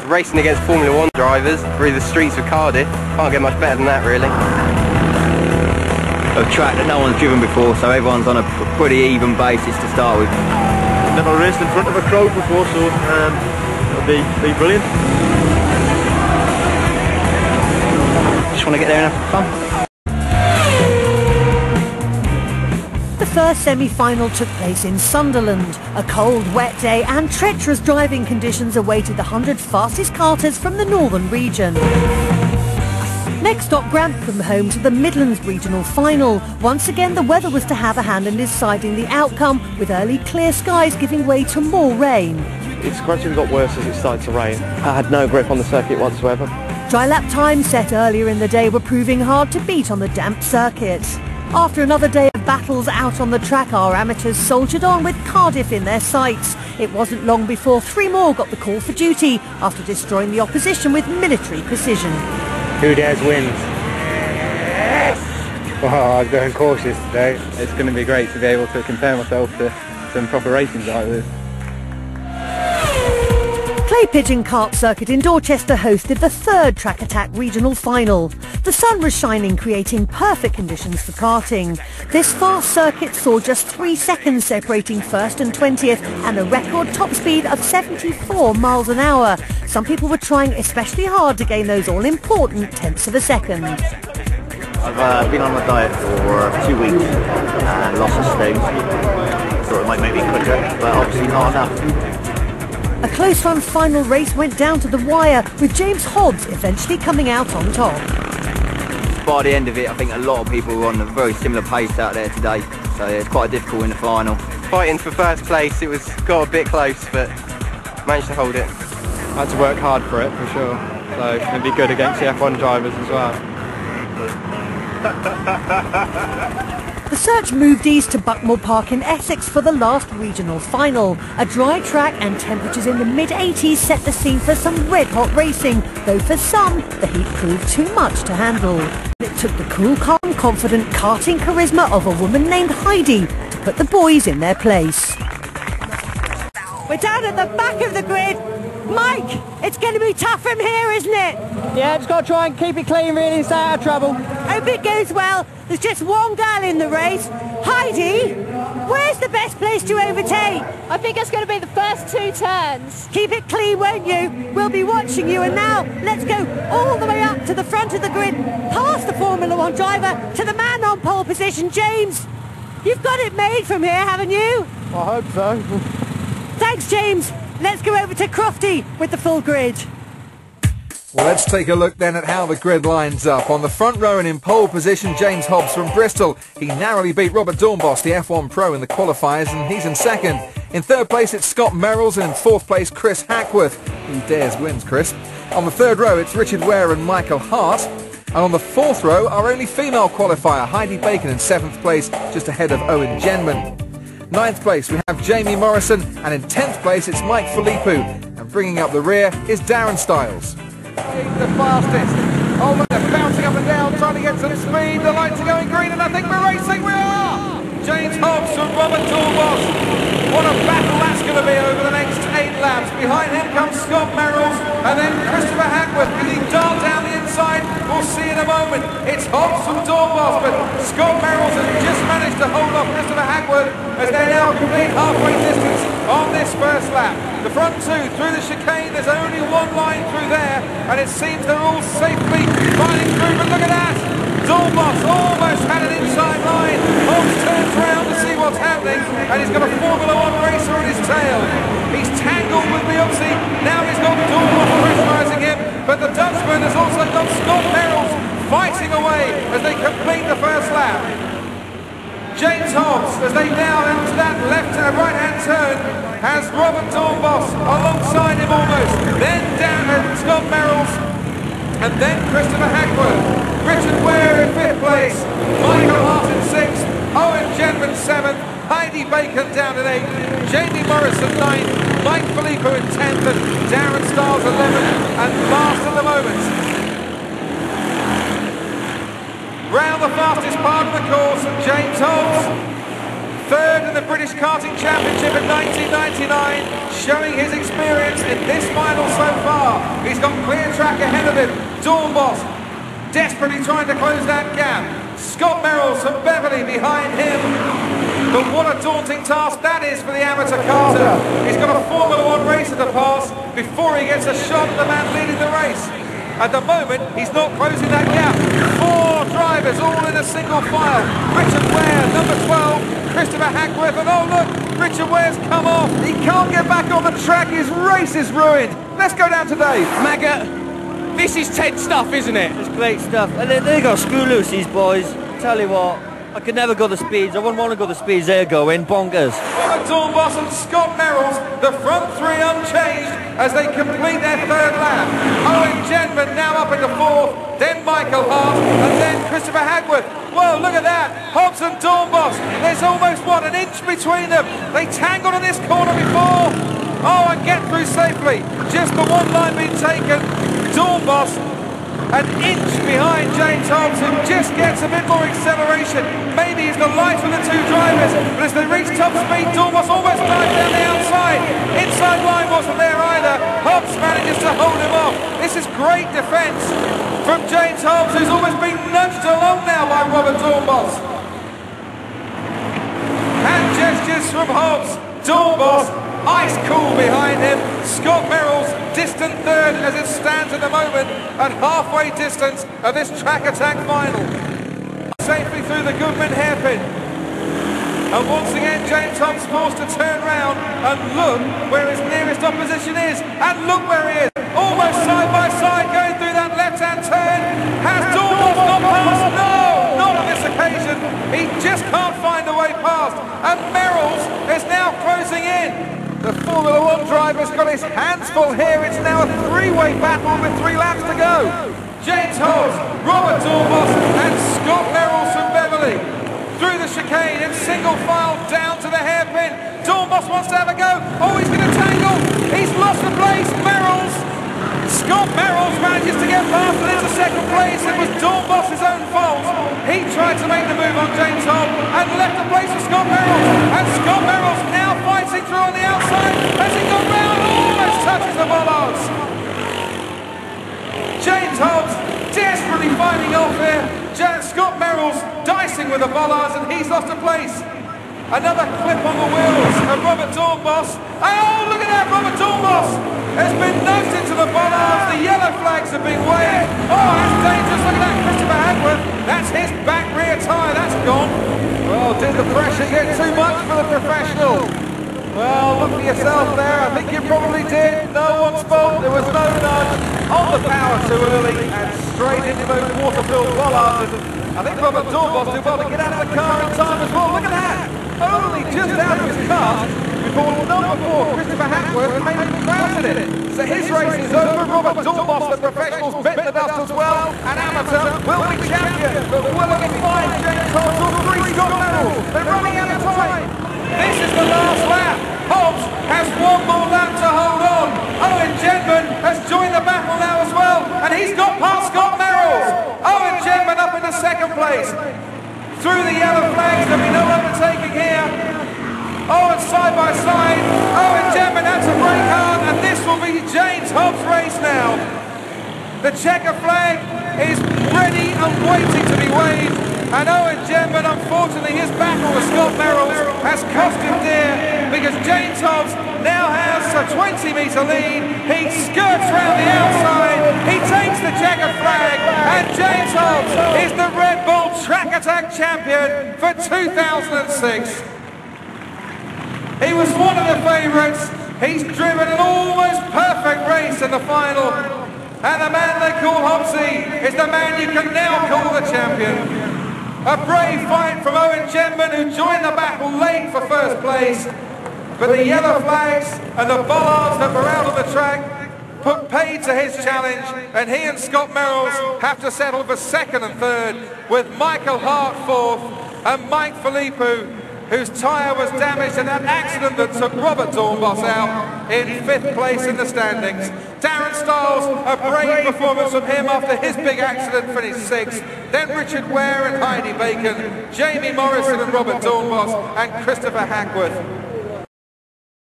racing against Formula 1 drivers through the streets of Cardiff. Can't get much better than that, really. A track that no one's driven before, so everyone's on a pretty even basis to start with. Never raced in front of a crowd before, so it'll be brilliant. Just want to get there and have fun. The first semi-final took place in Sunderland. A cold, wet day and treacherous driving conditions awaited the 100 fastest karters from the northern region. Next stop, Grantham, home to the Midlands Regional Final. Once again, the weather was to have a hand in deciding the outcome, with early clear skies giving way to more rain. It's gradually got worse as it started to rain. I had no grip on the circuit whatsoever. Dry lap times set earlier in the day were proving hard to beat on the damp circuit. After another day of battles out on the track, our amateurs soldiered on with Cardiff in their sights. It wasn't long before 3 more got the call for duty after destroying the opposition with military precision. Who dares wins? Yes! Well, I was going cautious today. It's going to be great to be able to compare myself to some proper racing drivers. Clay Pigeon Kart Circuit in Dorchester hosted the 3rd Track Attack Regional Final. The sun was shining, creating perfect conditions for karting. This fast circuit saw just 3 seconds separating 1st and 20th and a record top speed of 74 miles an hour. Some people were trying especially hard to gain those all-important tenths of a second. I've been on my diet for 2 weeks and lost a stone. Thought it might make me quicker, but obviously not enough. A close-run final race went down to the wire, with James Hobbs eventually coming out on top. By the end of it, I think a lot of people were on a very similar pace out there today, so yeah, it's quite difficult in the final. Fighting for first place, it got a bit close, but managed to hold it. I had to work hard for it, for sure. So it'd be good against the F1 drivers as well. The search moved east to Buckmore Park in Essex for the last regional final. A dry track and temperatures in the mid-80s set the scene for some red-hot racing, though for some, the heat proved too much to handle. It took the cool, calm, confident karting charisma of a woman named Heidi to put the boys in their place. We're down at the back of the grid. Mike, it's going to be tough from here, isn't it? Yeah, just got to try and keep it clean really and stay out of trouble. Hope it goes well. There's just one girl in the race. Heidi, where's the best place to overtake? I think it's going to be the first 2 turns. Keep it clean, won't you? We'll be watching you. And now, let's go all the way up to the front of the grid, past the Formula 1 driver, to the man on pole position, James. You've got it made from here, haven't you? I hope so. Thanks, James. Let's go over to Crofty with the full grid. Well, let's take a look then at how the grid lines up. On the front row and in pole position, James Hobbs from Bristol. He narrowly beat Robert Doornbos, the F1 pro, in the qualifiers, and he's in 2nd. In 3rd place, it's Scott Merrills, and in 4th place, Chris Hackworth. Who dares wins, Chris? On the 3rd row, it's Richard Ware and Michael Hart. And on the 4th row, our only female qualifier, Heidi Bacon, in 7th place, just ahead of Owen Genman. 9th place, we have Jamie Morrison, and in 10th place, it's Mike Filippo. And bringing up the rear is Darren Stiles. The fastest. Oh, they're bouncing up and down, trying to get some speed. The lights are going green, and I think we're racing. We are! James Hobbs from Robert Doornbos. What a battle that's going to be over the next 8 laps. Behind him comes Scott Merrills, and then Christopher Hackworth. Can he dart down the inside? We'll see in a moment. It's Hobbs from Doornbos, but Scott Merrills has just managed to hold off Christopher Hackworth as they now complete halfway distance on this first lap. The front 2 through the chicane, there's only one line through there, and it seems they're all safely fighting through, but look at that! Doornbos almost had an inside line. Hobbs turns around to see what's happening, and he's got a Formula 1 racer on his tail. He's tangled with Liuzzi, now he's got Doornbos pressurising him, but the Dutchman has also got Scott Merrills fighting away as they complete the first lap. James Hobbs, as they now enter that left and right-hand turn, has Robert Doornbos alongside him almost. Then down Scott Merrills, and then Christopher Hackworth. Richard Ware in 5th place, Michael Hart in 6th, Owen Genman 7th, Heidi Bacon down in 8th, Jamie Morrison 9th, Mike Filippo in 10th, and Darren Stiles 11th, and last at the moment. Round the fastest part of the course, James Hobbs third in the British Karting Championship in 1999, showing his experience in this final so far. He's got clear track ahead of him. Doornbos desperately trying to close that gap. Scott Merrills from Beverley behind him. But what a daunting task that is for the amateur karter. He's got a Formula 1 racer to pass before he gets a shot at the man leading the race. At the moment, he's not closing that gap. 4 drivers all in a single file. Richard Ware, number 12, Christopher Hackworth, and oh look, Richard Ware's come off. He can't get back on the track, his race is ruined. Let's go down to Dave. Maggot, this is tense stuff, isn't it? It's great stuff. And they got screw loose, these boys. Tell you what, I could never go the speeds. I wouldn't want to go the speeds they're going. Bonkers. Robert Doornbos and Scott Merrills, the front 3 unchanged as they complete their 3rd lap. Owen Genman now up into 4th, then Michael Hart, and then Christopher Hackworth. Whoa, look at that. Hobbs and Doornbos. There's almost, what, an inch between them. They tangled in this corner before. Oh, and get through safely. Just the one line being taken. Doornbos an inch behind James Hobbs, who just gets a bit more acceleration. Maybe he's the lighter of the 2 drivers, but as they reach top speed, Doornbos almost dives down the outside. Inside line wasn't there either. Hobbs manages to hold him off. This is great defence from James Hobbs, who's almost been nudged along now by Robert Doornbos. Hand gestures from Hobbs. Doornbos ice cool behind him. Scott Merrills distant 3rd as it stands at the moment, at halfway distance of this track attack final. Safely through the Goodman hairpin. And once again James Hobbs forced to turn round and look where his nearest opposition is. And look where he is. Almost side by side going through that left-hand turn. Has Doornbos not passed? No! Not on this occasion. He just can't find a way past. And Merrills is now closing in. The Formula 1 driver's got his hands full here. It's now a 3-way battle with 3 laps to go. James Hobbs, Robert Doornbos and Scott Merrills from Beverley. Through the chicane in single file down to the hairpin. Doornbos wants to have a go. Oh, he's going to tangle. He's lost the place. Merrills. Scott Merrills manages to get past and into 2nd place. It was Doornbos' own fault. He tried to make the move on James Hobbs and left the place for Scott Merrills. And Scott Merrills now fighting through on the outside as he got round, almost touches the bollards. James Hobbs desperately fighting off here. Scott Merrills dicing with the bollards and he's lost a place. Another clip on the wheels of Robert Doornbos. And oh, look at that, Robert Doornbos has been nudged into the bollards. The yellow flags have been waved. Oh, that's dangerous. Look at that, Christopher Hackworth. That's his back rear tyre. That's gone. Well, did the pressure get too much for the professional? Well, look for yourself there. I think you probably did. No one's fault. There was no nudge. On the power too early and straight into those water-filled bollards. I think Robert Doornbos did well to get out of the car in time as well. Look at that. Only just out of his car before number 4, Christopher Hackworth, made him grounded it. So his race is over. Robert Doornbos, the professionals, bit the dust as well. An amateur will be champion. But will it be fine? James Hobbs will 3 Scott Merrills. They're running out of time. This is the last lap. Hobbs has 1 more lap to hold on. Owen Genman has joined the battle now as well. And he's got past Scott Merrills. Owen Genman up into 2nd place. Through the yellow flags, there'll be no overtaking here. Owen side by side. Owen Genman had to brake hard, and this will be James Hobbs' race now. The checker flag is ready and waiting to be waved. And Owen Genman, unfortunately, his battle with Scott Merrills has cost him dear because James Hobbs now has a 20-metre lead. He skirts round the outside. He takes the checker flag, and James Hobbs is the Red Bull Track Attack champion for 2006. He was one of the favourites. He's driven an almost perfect race in the final. And the man they call Hobbsy is the man you can now call the champion. A brave fight from Owen Genman, who joined the battle late for 1st place. But the yellow flags and the bollards that were out on the track put paid to his challenge, and he and Scott Merrills have to settle for 2nd and 3rd, with Michael Hart 4th and Mike Philippou whose tyre was damaged in that accident that took Robert Doornbos out in 5th place in the standings. Darren Stiles, a brave performance from him after his big accident, finished 6th. Then Richard Ware and Heidi Bacon, Jamie Morrison and Robert Doornbos, and Christopher Hackworth